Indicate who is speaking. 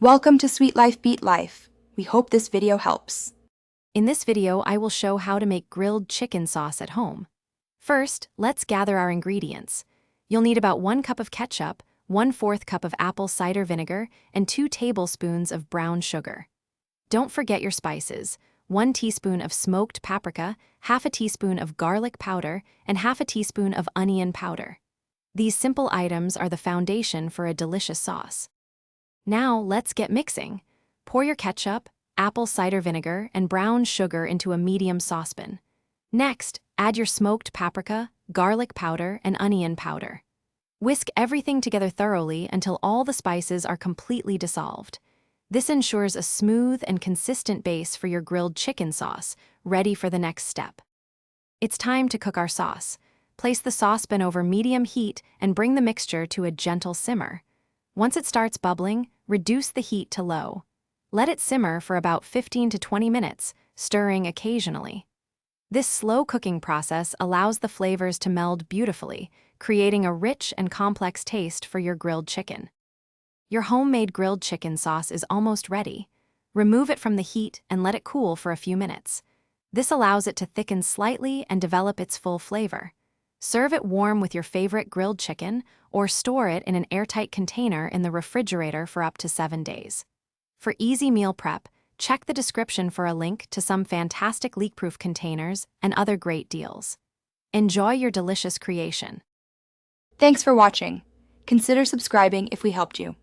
Speaker 1: Welcome to Sweet Life Beat Life. We hope this video helps.
Speaker 2: In this video, I will show how to make grilled chicken sauce at home. First, let's gather our ingredients. You'll need about 1 cup of ketchup, 1/4 cup of apple cider vinegar, and 2 tablespoons of brown sugar. Don't forget your spices: 1 teaspoon of smoked paprika, 1/2 teaspoon of garlic powder, and 1/2 teaspoon of onion powder. These simple items are the foundation for a delicious sauce. Now, let's get mixing. Pour your ketchup, apple cider vinegar, and brown sugar into a medium saucepan. Next, add your smoked paprika, garlic powder, and onion powder. Whisk everything together thoroughly until all the spices are completely dissolved. This ensures a smooth and consistent base for your grilled chicken sauce, ready for the next step. It's time to cook our sauce. Place the saucepan over medium heat and bring the mixture to a gentle simmer. Once it starts bubbling, reduce the heat to low. Let it simmer for about 15 to 20 minutes, stirring occasionally. This slow cooking process allows the flavors to meld beautifully, creating a rich and complex taste for your grilled chicken. Your homemade grilled chicken sauce is almost ready. Remove it from the heat and let it cool for a few minutes. This allows it to thicken slightly and develop its full flavor. Serve it warm with your favorite grilled chicken, or store it in an airtight container in the refrigerator for up to 7 days. For easy meal prep, check the description for a link to some fantastic leak-proof containers and other great deals. Enjoy your delicious creation.
Speaker 1: Thanks for watching. Consider subscribing if we helped you.